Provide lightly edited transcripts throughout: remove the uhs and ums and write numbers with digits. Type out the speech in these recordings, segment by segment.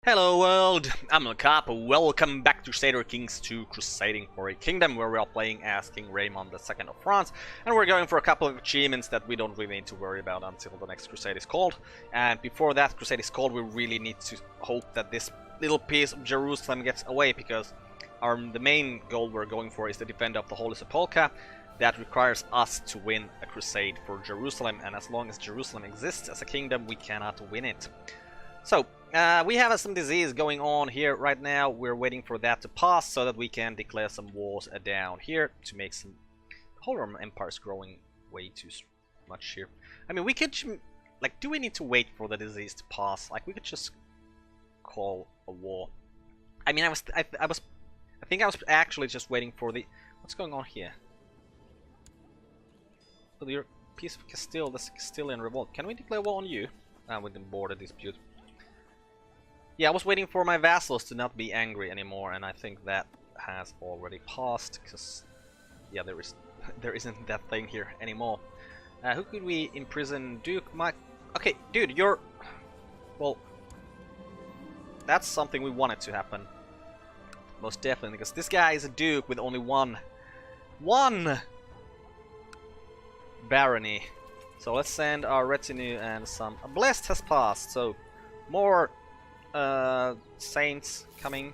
Hello world, I'm Cap. Welcome back to Crusader Kings 2 Crusading for a Kingdom, where we are playing as King Raymond II of France, and we're going for a couple of achievements that we don't really need to worry about until the next Crusade is called. And before that Crusade is called, we really need to hope that this little piece of Jerusalem gets away, because the main goal we're going for is the defender of the Holy Sepulchre. That requires us to win a crusade for Jerusalem, and as long as Jerusalem exists as a kingdom, we cannot win it. So, we have some disease going on here right now. We're waiting for that to pass so that we can declare some wars down here to make some... The whole Roman Empire is growing way too much here. I mean, we could... Like, do we need to wait for the disease to pass? Like, we could just call a war. I mean, I think I was actually just waiting for the... What's going on here? So the piece of Castile, the Castilian revolt. Can we declare war on you? With the border dispute. Yeah, I was waiting for my vassals to not be angry anymore, and I think that has already passed, because yeah, there isn't that thing here anymore. Who could we imprison? Duke Mike. Okay, dude, you're... Well, that's something we wanted to happen. Most definitely, because this guy is a duke with only one barony. So let's send our retinue and some... A blessed has passed, so more saints coming.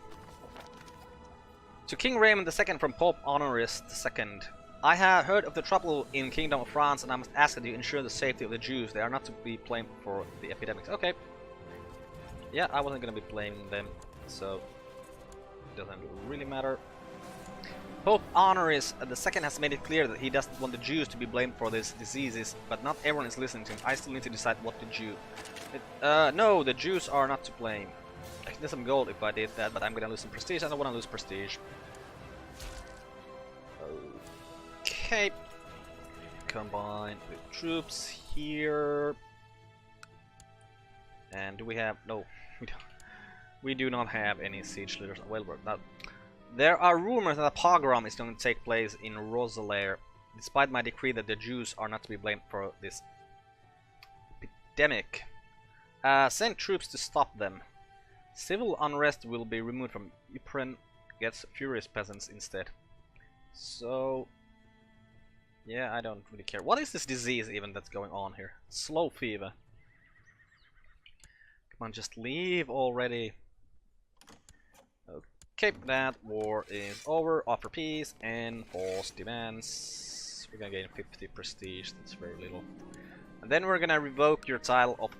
To King Raymond II from Pope Honorius II. I have heard of the trouble in Kingdom of France, and I must ask that you ensure the safety of the Jews. They are not to be blamed for the epidemics. Okay. Yeah, I wasn't gonna be blaming them, so it doesn't really matter. Pope Honorius II has made it clear that he doesn't want the Jews to be blamed for these diseases, but not everyone is listening to him. I still need to decide what to do. No, the Jews are not to blame. I could get some gold if I did that, but I'm gonna lose some prestige. I don't want to lose prestige. Okay. Combine with troops here. And do we have... No, we don't. We do not have any siege leaders. Well, now, there are rumors that a pogrom is going to take place in Roeselare, despite my decree that the Jews are not to be blamed for this epidemic. Send troops to stop them. Civil unrest will be removed from Ypres, gets furious peasants instead. So, yeah, I don't really care. What is this disease even that's going on here? Slow fever. Come on, just leave already. Okay, that war is over. Offer peace and false demands. We're gonna gain 50 prestige, that's very little. And then we're gonna revoke your title of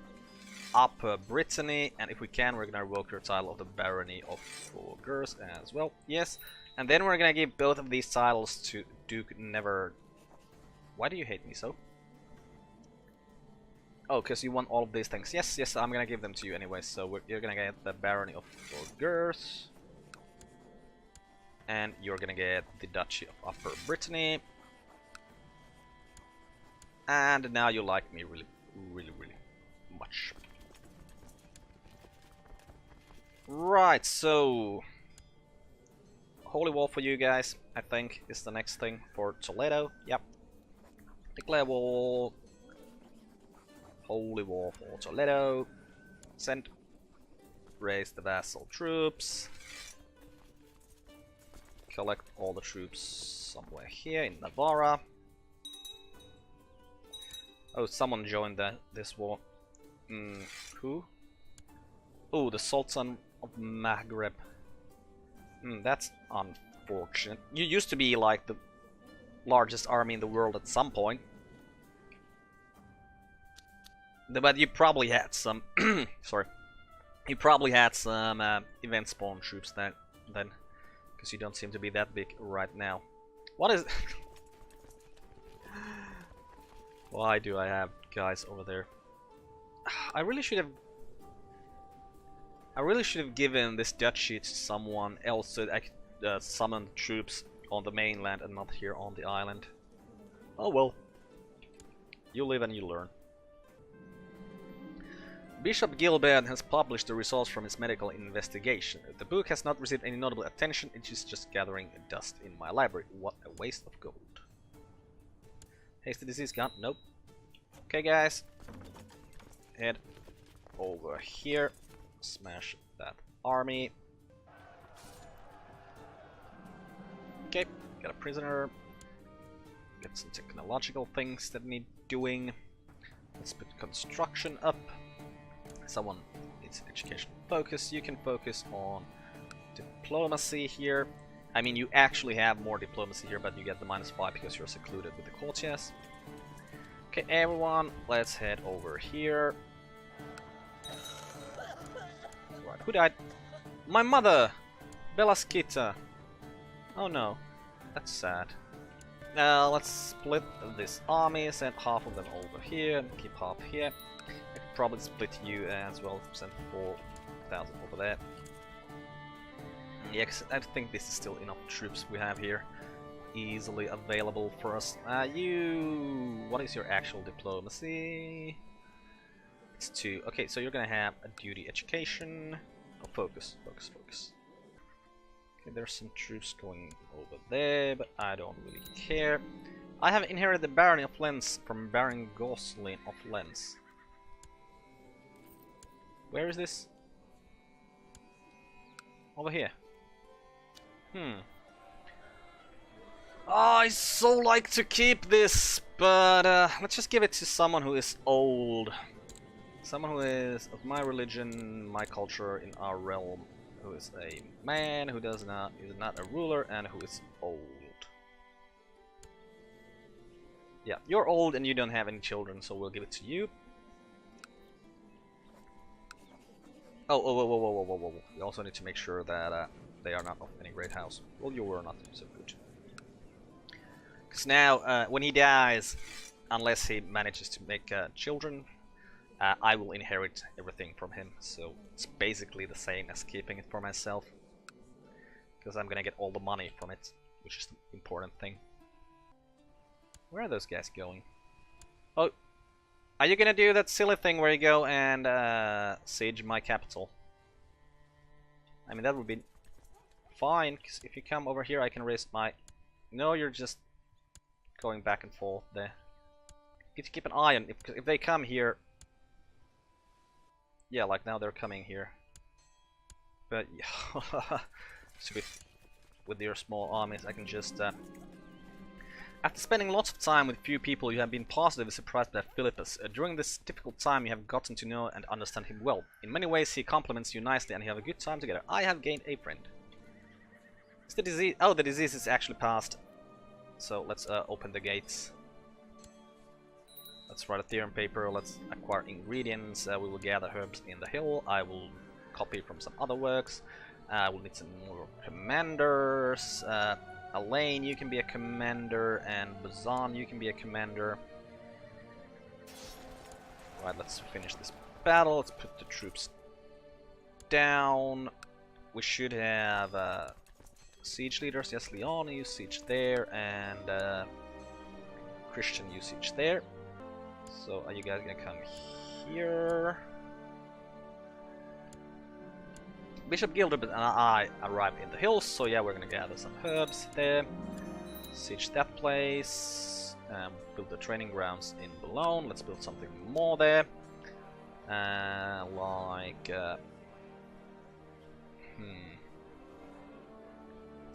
Upper Brittany, and if we can, we're gonna revoke your title of the Barony of Bourges as well. Yes, and then we're gonna give both of these titles to Duke Never. Why do you hate me so? Oh, because you want all of these things. Yes, yes, I'm gonna give them to you anyway. So you're gonna get the Barony of Bourges. And you're gonna get the Duchy of Upper Brittany. And now you like me really, really, really much. Right, so... Holy War for you guys, I think, is the next thing for Toledo. Yep. Declare war. Holy War for Toledo. Send. Raise the vassal troops. Collect all the troops somewhere here in Navarra. Oh, someone joined this war. Who? Oh, the Sultan of Maghreb. That's unfortunate. You used to be like the largest army in the world at some point. But you probably had some... sorry. You probably had some event spawn troops then. Because you don't seem to be that big right now. What is... Why do I have guys over there? I really should have given this duchy to someone else so that I could summon troops on the mainland and not here on the island. Oh well. You live and you learn. Bishop Gilbert has published the results from his medical investigation. The book has not received any notable attention, it is just gathering dust in my library. What a waste of gold. Hasty disease gone? Nope. Okay guys. Head over here. Smash that army. Okay, got a prisoner. Get some technological things that need doing. Let's put construction up. Someone needs education focus. You can focus on diplomacy here. I mean, you actually have more diplomacy here, but you get the -5 because you're secluded with the courtiers. Okay, everyone, let's head over here. Right, who died? My mother! Belaskita! Oh no, that's sad. Now let's split this army, send half of them over here and keep half here. I could probably split you as well, send 4,000 over there. Yeah, 'cause I think this is still enough troops we have here. Easily available for us. What is your actual diplomacy? It's 2. Okay, so you're gonna have a duty education. Oh, focus. Okay, there's some troops going over there, but I don't really care. I have inherited the barony of Lens from Baron Goslin of Lens. Where is this? Over here. I so like to keep this, but let's just give it to someone who is old. Someone who is of my religion, my culture, in our realm, who is a man, who is not a ruler, and who is old. Yeah, you're old and you don't have any children, so we'll give it to you. Whoa. We also need to make sure that they are not of any great house. Well, you were not so good. Because now, when he dies, unless he manages to make children, I will inherit everything from him. So it's basically the same as keeping it for myself. Because I'm gonna get all the money from it, which is the important thing. Where are those guys going? Oh, are you gonna do that silly thing where you go and siege my capital? I mean, that would be fine, because if you come over here I can raise my... No, you're just going back and forth there. You need to keep an eye on if they come here. Yeah, like now they're coming here. But yeah, so with your small armies I can just... After spending lots of time with few people, you have been positively surprised by Philippus. During this difficult time you have gotten to know and understand him well. In many ways he compliments you nicely and you have a good time together. I have gained a friend. Is the disease... Oh, the disease is actually passed. So let's open the gates. Let's write a theorem paper, let's acquire ingredients, we will gather herbs in the hill, I will copy from some other works, we'll need some more commanders, Elaine, you can be a commander, and Bazan, you can be a commander. Right, let's finish this battle, let's put the troops down. We should have siege leaders, yes, Leon, you siege there, and Christian, you siege there. So are you guys gonna come here? Bishop Gilderbert and I arrived in the hills, so yeah, we're gonna gather some herbs there. Siege that place. Build the training grounds in Boulogne. Let's build something more there. Let's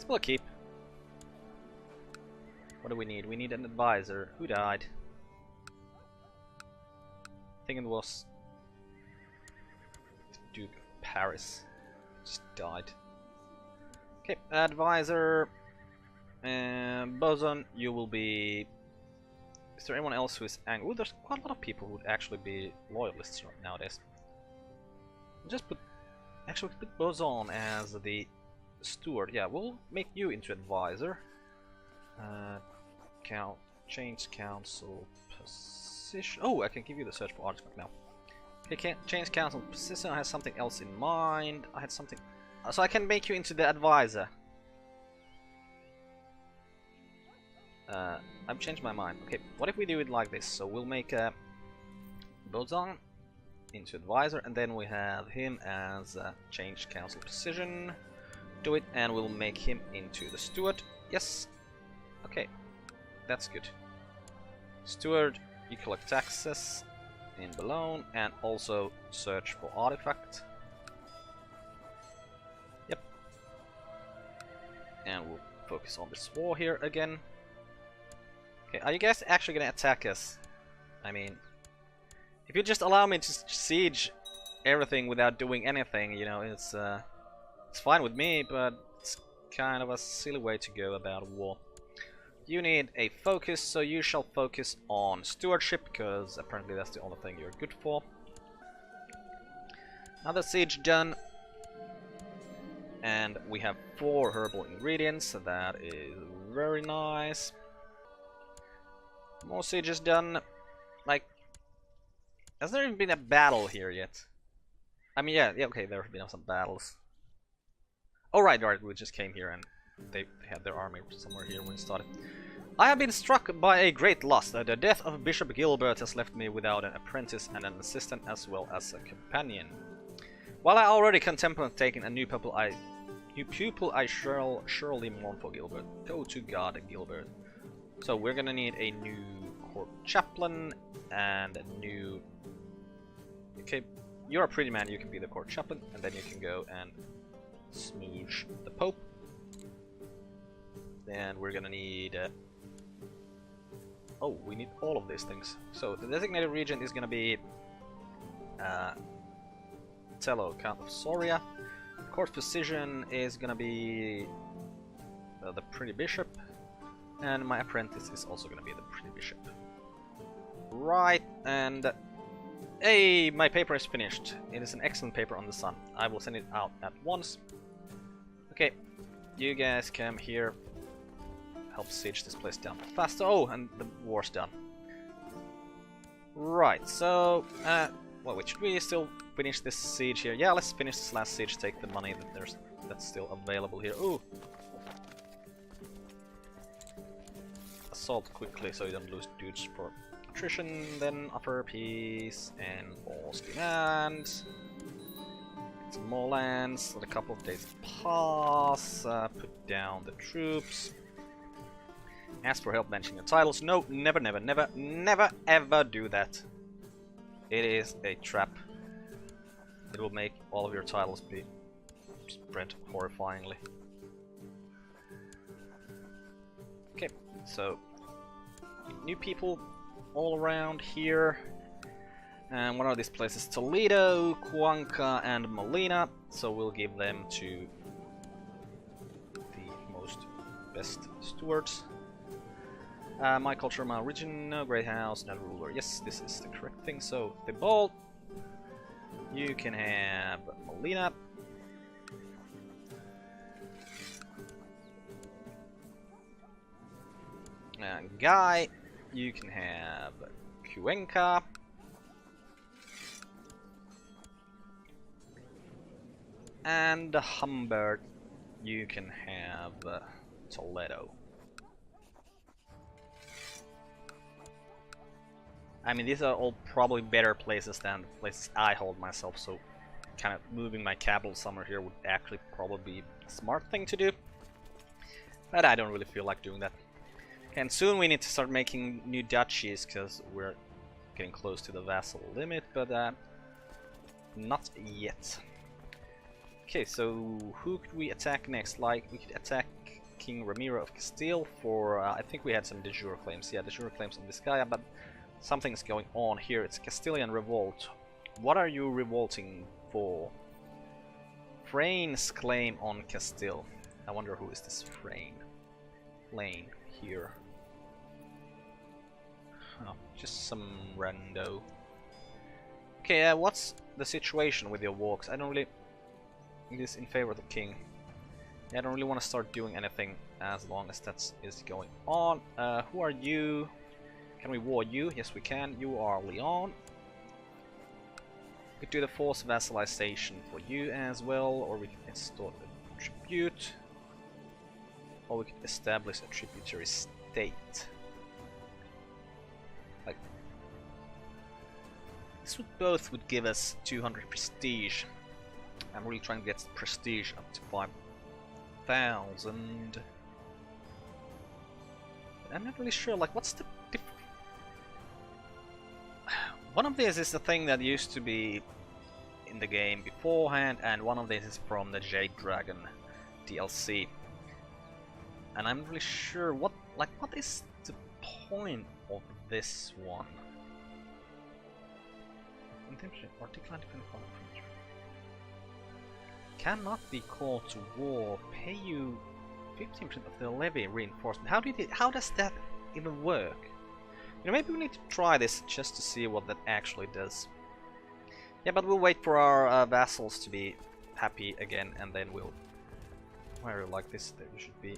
build a keep. What do we need? We need an advisor. Who died? I think it was the Duke of Paris. Just died. Okay, advisor. Boson, you will be... Is there anyone else who is angry? Ooh, there's quite a lot of people who would actually be loyalists nowadays. Just put... Actually, put Boson as the steward. Yeah, we'll make you into advisor. Change council position. Oh, I can give you the search for artifact now. Okay, change council position. I had something else in mind. I had something. So I can make you into the advisor. I've changed my mind. Okay, what if we do it like this? So we'll make Boson into advisor, and then we have him as change council position. Do it, and we'll make him into the steward. Yes. Okay, that's good. Steward, you collect taxes in Boulogne and also search for artifact. And we'll focus on this war here again. Okay, are you guys actually gonna attack us? I mean, if you just allow me to siege everything without doing anything, you know, it's fine with me, but it's kind of a silly way to go about a war. You need a focus, so you shall focus on stewardship, because apparently that's the only thing you're good for. Another siege done. And we have 4 herbal ingredients, so that is very nice. More sieges done. Like, has there even been a battle here yet? I mean, yeah, okay, there have been some battles. Oh, right, we just came here and they had their army somewhere here when it started. I have been struck by a great loss. The death of Bishop Gilbert has left me without an apprentice and an assistant as well as a companion. While I already contemplate taking a new pupil, I shall surely mourn for Gilbert. Go to God, Gilbert. So we're gonna need a new court chaplain and a new... Okay, you're a pretty man, you can be the court chaplain, and then you can go and smooch the Pope. Then we're gonna need... Oh, we need all of these things. So the designated region is gonna be... Tello, Count of Soria. Court physician is gonna be the pretty bishop, and my apprentice is also gonna be the pretty bishop. Right, and hey, my paper is finished. It is an excellent paper on the sun. I will send it out at once. Okay, you guys come here, help siege this place down faster. Oh, and the war's done. Right, so well, wait, should we still finish this siege here? Yeah, let's finish this last siege, take the money that's still available here. Ooh! Assault quickly so you don't lose dudes for attrition, then offer peace and force demands. Get some more lands, let a couple of days pass, put down the troops. Ask for help mentioning the titles. No, never, never, never, never ever do that. It is a trap. It will make all of your titles be spread horrifyingly. Okay, so new people all around here. And what are these places? Toledo, Cuenca, and Molina. So we'll give them to the most best stewards. My culture, my origin, no great house, no ruler. Yes, this is the correct thing. So the ball, you can have Molina. And Guy, you can have Cuenca. And Humbert, you can have Toledo. I mean, these are all probably better places than the places I hold myself, so kind of moving my capital somewhere here would actually probably be a smart thing to do. But I don't really feel like doing that. And soon we need to start making new duchies, because we're getting close to the vassal limit, but not yet. Okay, so who could we attack next? Like, we could attack King Ramiro of Castile for, I think we had some de jure claims. Yeah, de jure claims on this guy, but something's going on here. It's a Castilian revolt. What are you revolting for? Frayne's claim on Castile. I wonder who is this Frayne? Lane here. Oh, just some rando. Okay, what's the situation with your walks? I don't really... It is in favor of the king. I don't really want to start doing anything as long as that is going on. Who are you? Can we war you? Yes, we can. You are Leon. We could do the forced vassalization for you as well, or we can install a tribute, or we could establish a tributary state. Like, this would both would give us 200 prestige. I'm really trying to get prestige up to 5,000. I'm not really sure. Like, what's the one of these is the thing that used to be in the game beforehand, and one of these is from the Jade Dragon DLC. And I'm really sure what is the point of this one? Or decline to confirm. Cannot be called to war. Pay you 15% of the levy reinforcement. How does that even work? You know, maybe we need to try this just to see what that actually does. Yeah, but we'll wait for our vassals to be happy again, and then we'll. Where like this, they should be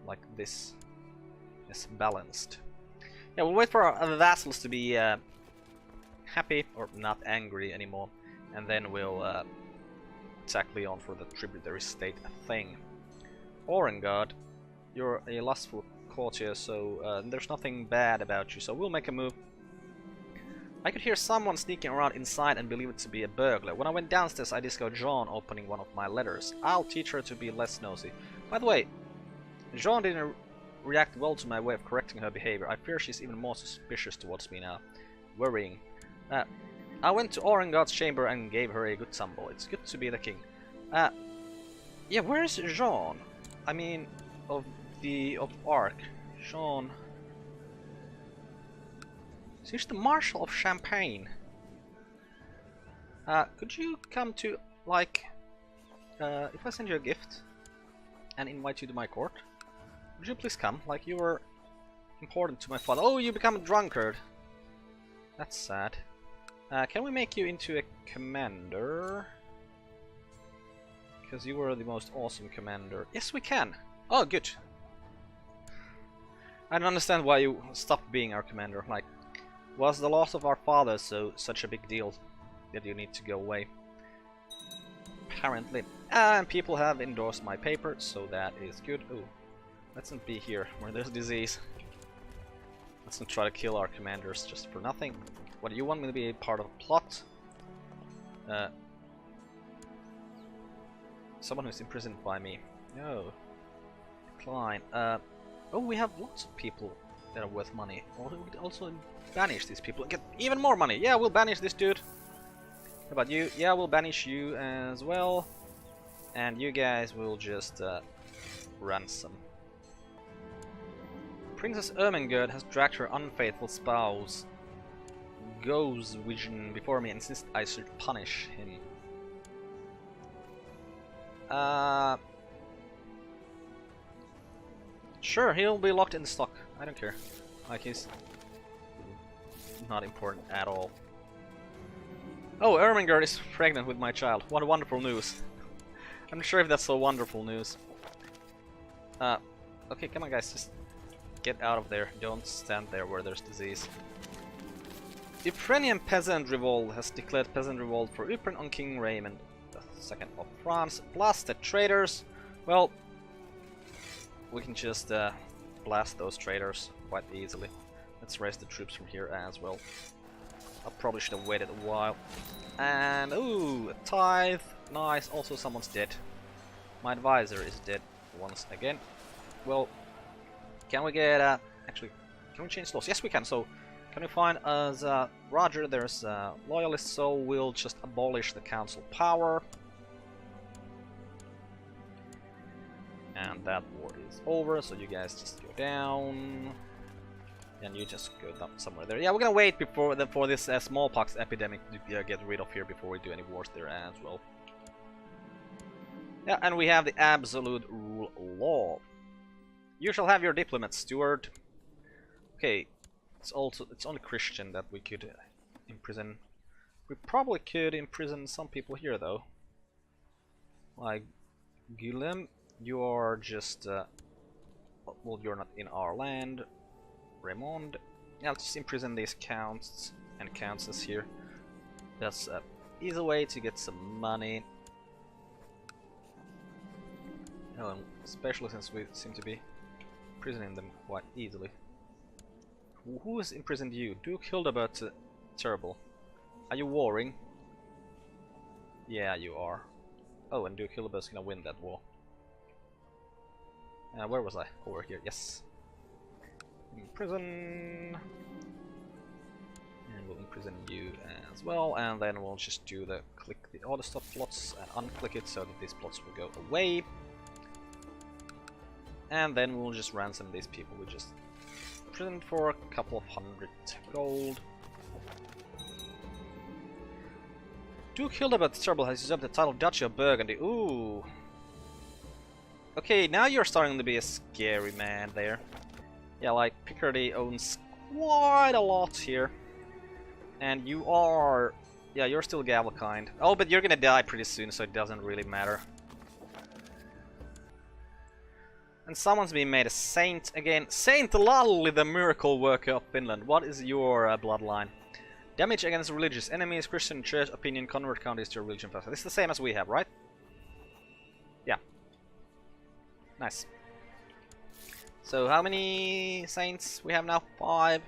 like this. Yes, balanced. Yeah, we'll wait for our vassals to be happy or not angry anymore, and then we'll attack Leon for the tributary state thing. Orangard, you're a lustful courtier, so there's nothing bad about you, so we'll make a move. I could hear someone sneaking around inside and believe it to be a burglar. When I went downstairs, I discovered Jean opening one of my letters. I'll teach her to be less nosy. By the way, Jean didn't react well to my way of correcting her behavior. I fear she's even more suspicious towards me now. Worrying. I went to Orangard's chamber and gave her a good tumble. It's good to be the king. Yeah, where's Jean? I mean, of Arc. Jean. She's the Marshal of Champagne. Could you come to, like, if I send you a gift and invite you to my court, would you please come? Like, you were important to my father. Oh, you become a drunkard. That's sad. Can we make you into a commander? Because you were the most awesome commander. Yes, we can. Oh, good. I don't understand why you stopped being our commander. Like, was the loss of our father such a big deal that you need to go away? Apparently. And people have endorsed my paper, so that is good. Oh, let's not be here where there's disease. Let's not try to kill our commanders just for nothing. What, do you want me to be a part of a plot? Someone who's imprisoned by me. No. Decline. Oh, we have lots of people that are worth money. Or we could also banish these people and get even more money. Yeah, we'll banish this dude. How about you? Yeah, we'll banish you as well. And you guys will just ransom. Princess Ermengarde has dragged her unfaithful spouse Gozwigen before me and insists I should punish him. Sure, he'll be locked in the stock. I don't care. Like, he's not important at all. Oh, Ermengarde is pregnant with my child. What wonderful news. I'm not sure if that's so wonderful news. Okay, come on guys, just get out of there. Don't stand there where there's disease. Ukrainian peasant revolt has declared peasant revolt for Ypres on King Raymond II of France. Blasted traitors. Well, we can just blast those traitors quite easily. Let's raise the troops from here as well. I probably should have waited a while. And ooh, a tithe. Nice. Also, someone's dead. My advisor is dead once again. Well, can we get actually? Can we change laws? Yes, we can. So, can we find us Roger? There's loyalists, so we'll just abolish the council power. And that war is over, so you guys just go down. And you just go down somewhere there. Yeah, we're gonna wait for this smallpox epidemic to get rid of here before we do any wars there as well. Yeah, and we have the absolute rule law. You shall have your diplomat, steward. Okay, it's only Christian that we could imprison. We probably could imprison some people here though. Like Guillem, you are just well, you're not in our land. Raymond, yeah, let's just imprison these counts and countesses here. That's an easy way to get some money. Oh, especially since we seem to be imprisoning them quite easily. Who has imprisoned you? Duke Hildebert Terrible. Are you warring? Yeah, you are. Oh, and Duke Hildebert's gonna win that war. Where was I? Over here, yes. Imprison. And we'll imprison you as well, and then we'll just do the click the auto stop plots and unclick it so that these plots will go away. And then we'll just ransom these people. We just prison for a couple of 100 gold. Duke Hildebert the Terrible has usurped the title of Duchy of Burgundy. Ooh. Okay, now you're starting to be a scary man there. Yeah, like Picardy owns quite a lot here. And you are... yeah, you're still Gavelkind. Oh, but you're gonna die pretty soon, so it doesn't really matter. And someone's been made a saint again. Saint Lully, the miracle worker of Finland. What is your bloodline? Damage against religious enemies, Christian church opinion, convert counties to religion. This is the same as we have, right? Yeah. Nice. So how many saints we have now? 5.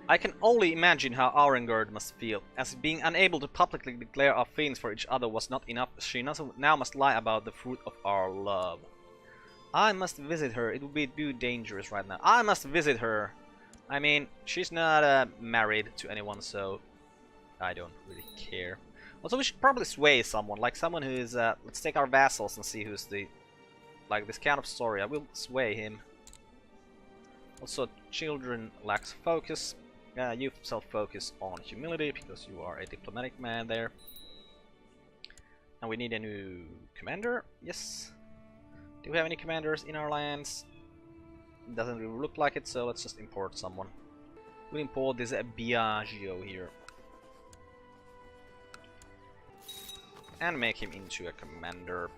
I can only imagine how Aurengard must feel, as being unable to publicly declare our feelings for each other was not enough. She now must lie about the fruit of our love. I must visit her. It would be too dangerous right now. I must visit her. I mean, she's not married to anyone, so I don't really care. Also, we should probably sway someone, like someone who is... let's take our vassals and see who's the... like this Count of Story. I will sway him. Also, children lacks focus. You self-focus on humility, because you are a diplomatic man there. And we need a new commander. Yes. Do we have any commanders in our lands? Doesn't really look like it, so let's just import someone. We'll import this Biagio here. And make him into a commander.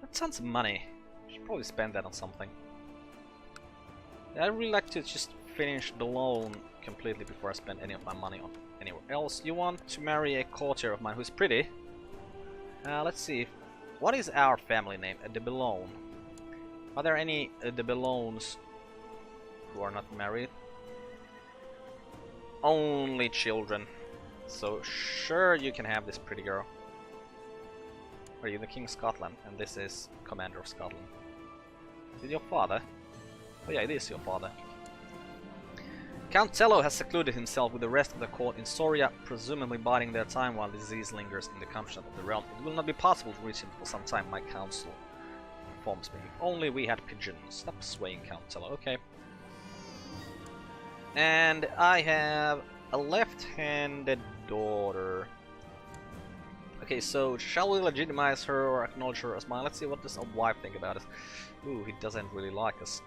That's tons of money. Should probably spend that on something. I'd really like to just finish the loan completely before I spend any of my money on anywhere else. You want to marry a courtier of mine who's pretty? Let's see. What is our family name? De Boulogne. Are there any De Boulognes who are not married? Only children. So sure, you can have this pretty girl. Are you the King of Scotland? And this is Commander of Scotland. Is it your father? Oh yeah, it is your father. Count Tello has secluded himself with the rest of the court in Soria, presumably biding their time while disease lingers in the countryside of the realm. It will not be possible to reach him for some time, my counsel informs me. If only we had pigeons. Stop swaying, Count Tello. Okay. And I have a left-handed daughter. Okay, so shall we legitimize her or acknowledge her as mine? Let's see what does a wife think about us. Ooh, he doesn't really like us.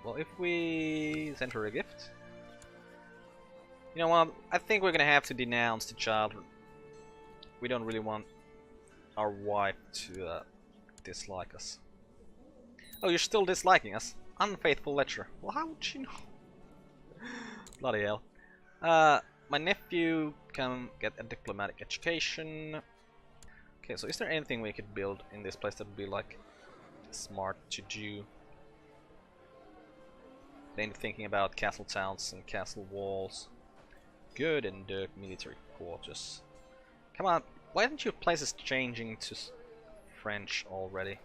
Well, if we send her a gift... You know what, I think we're gonna have to denounce the child. We don't really want our wife to dislike us. Oh, you're still disliking us? Unfaithful lecturer. Well, how would you know? Bloody hell. My nephew can get a diplomatic education. Okay, so is there anything we could build in this place that would be like smart to do? Then thinking about castle towns and castle walls. Good and dirt military quarters. Come on, why aren't your places changing to French already?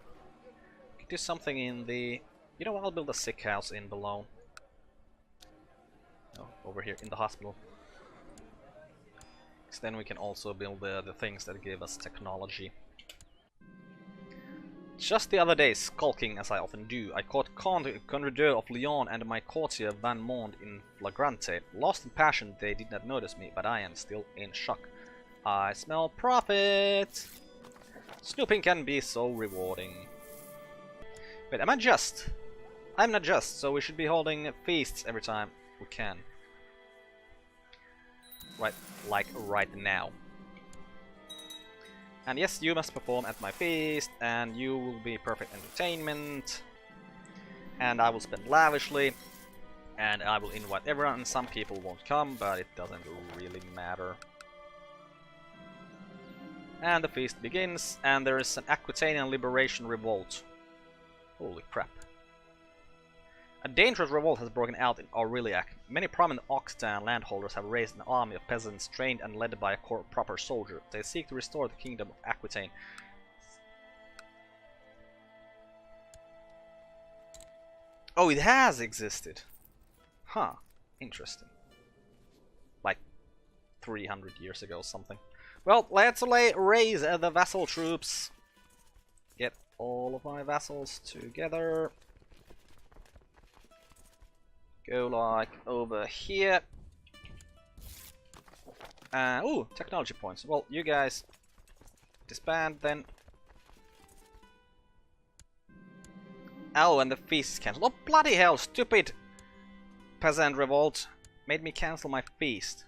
Could do something in the... You know what, I'll build a sick house in Boulogne. No, over here in the hospital. Because then we can also build the things that give us technology. Just the other day, skulking as I often do, I caught Crusader of Lyon and my courtier Van Mond in flagrante. Lost in passion, they did not notice me, but I am still in shock. I smell profit! Snooping can be so rewarding. Wait, am I just? I'm not just, so we should be holding feasts every time we can. Right, like right now. And yes, you must perform at my feast, and you will be perfect entertainment. And I will spend lavishly, and I will invite everyone, and some people won't come, but it doesn't really matter. And the feast begins, and there is an Aquitanian liberation revolt. Holy crap. A dangerous revolt has broken out in Aureliac. Many prominent Occitan landholders have raised an army of peasants trained and led by a proper soldier. They seek to restore the kingdom of Aquitaine. Oh, it has existed. Huh. Interesting. Like 300 years ago or something. Well, let's raise the vassal troops. get all of my vassals together. Go like over here. Ooh, technology points. Well, you guys disband then. Oh, and the feast is cancelled. Oh, bloody hell, stupid peasant revolt made me cancel my feast.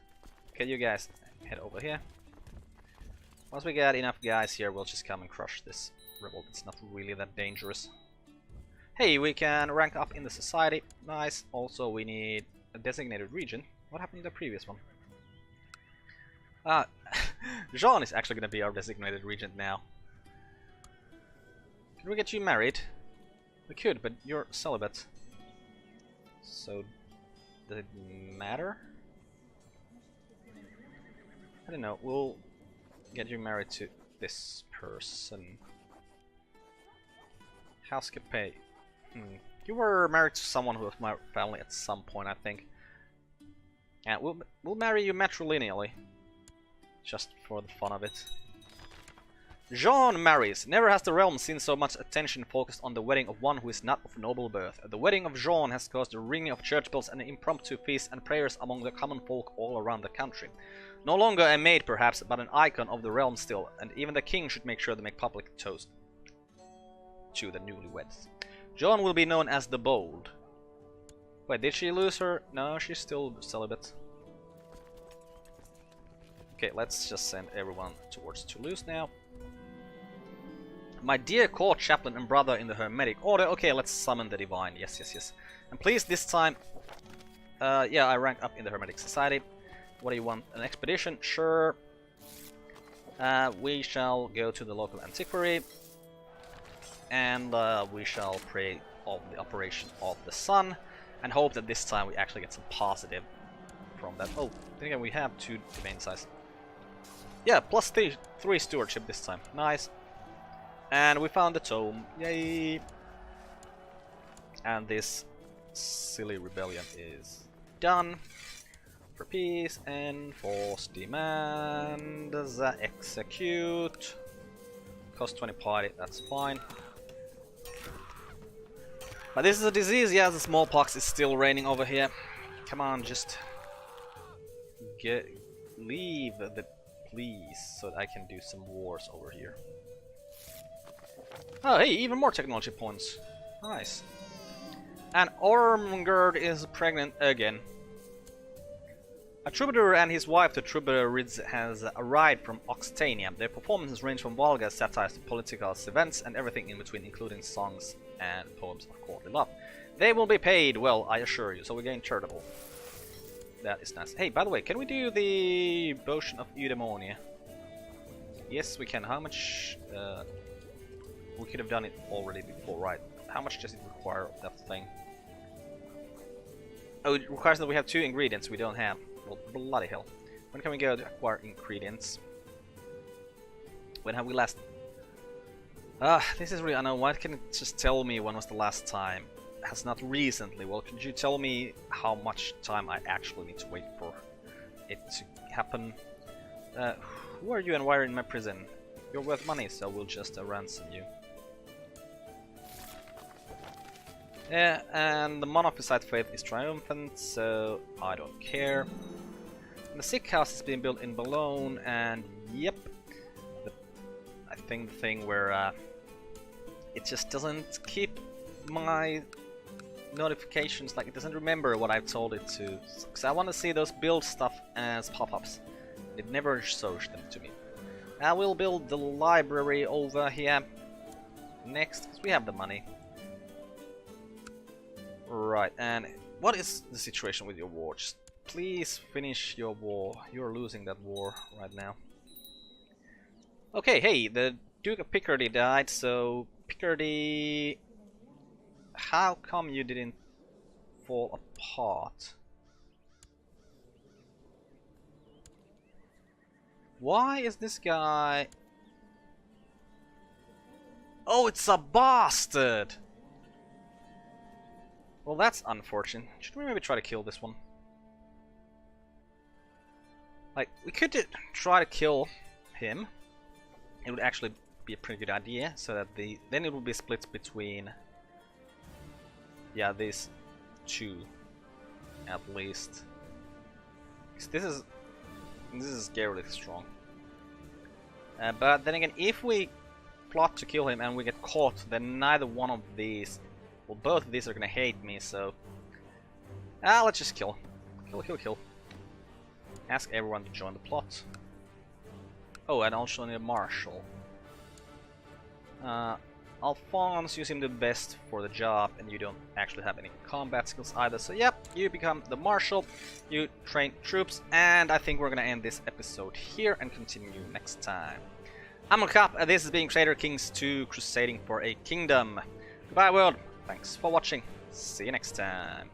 Okay, you guys head over here. Once we get enough guys here, we'll just come and crush this revolt. It's not really that dangerous. Hey, we can rank up in the society. Nice. Also, we need a designated region. What happened to the previous one? Jean is actually going to be our designated regent now. Can we get you married? We could, but you're celibate. So, does it matter? I don't know. We'll get you married to this person. House Capet. You were married to someone who was my family at some point, I think. And we'll marry you matrilineally. Just for the fun of it. Jean marries. Never has the realm seen so much attention focused on the wedding of one who is not of noble birth. The wedding of Jean has caused a ringing of church bells and impromptu feasts and prayers among the common folk all around the country. No longer a maid perhaps, but an icon of the realm still, and even the king should make sure to make public toast to the newlyweds. Jean will be known as the Bold. Wait, did she lose her? No, she's still celibate. Okay, let's just send everyone towards Toulouse now. My dear court chaplain and brother in the Hermetic Order. Okay, let's summon the Divine. Yes, yes, yes. And please, this time... yeah, I rank up in the Hermetic Society. What do you want? An expedition? Sure. We shall go to the local antiquary. And we shall pray of the operation of the sun. And hope that this time we actually get some positive from that. Oh, then again, we have 2 domain size. Yeah, plus 3 stewardship this time. Nice. And we found the tome. Yay! And this silly rebellion is done. For peace, enforce demands, execute. Cost 20 party, that's fine. But this is a disease, yeah, the smallpox is still reigning over here. Come on, just leave the please, so that I can do some wars over here. Oh, hey, even more technology points. Nice. And Ormgerd is pregnant again. A troubadour and his wife, the troubadour Rids, has arrived from Occitania. Their performances range from vulgar satires to political events and everything in between, including songs and poems of courtly love. They will be paid well, I assure you, so we gain charitable. That is nice. Hey, by the way, can we do the Potion of Eudaimonia? Yes, we can. How much... we could have done it already before, right? How much does it require of that thing? Oh, it requires that we have 2 ingredients we don't have. Well, bloody hell. When can we go to acquire ingredients? When have we last... this is really unknown. Why can't it just tell me when was the last time? Has not recently. Well, could you tell me how much time I actually need to wait for it to happen? Who are you and why are you in my prison? You're worth money, so we'll just ransom you. Yeah, and the Monophysite faith is triumphant, so I don't care. And the sick house is being built in Boulogne, and yep, I think the thing where it just doesn't keep my notifications, like it doesn't remember what I've told it to, because I want to see those build stuff as pop-ups. It never shows them to me. I will build the library over here next, because we have the money. Right, and what is the situation with your war? Just please finish your war. You're losing that war right now. Okay, hey, the Duke of Picardy died, so Picardy... How come you didn't fall apart? Why is this guy... Oh, it's a bastard! Well, that's unfortunate. Should we maybe try to kill this one? Like, we could try to kill him. It would actually be a pretty good idea, so that then it will be split between, yeah, these two at least. This is really strong. But then again, if we plot to kill him and we get caught, then neither one of these, well, both of these are gonna hate me. So let's just kill. Kill. Ask everyone to join the plot. Oh, and also need a marshal. Alphonse, you seem the best for the job, and you don't actually have any combat skills either. So yep, you become the marshal, you train troops, and I think we're gonna end this episode here and continue next time. I'm Cop, and this has been Crusader Kings 2 Crusading for a Kingdom. Goodbye world, thanks for watching, see you next time.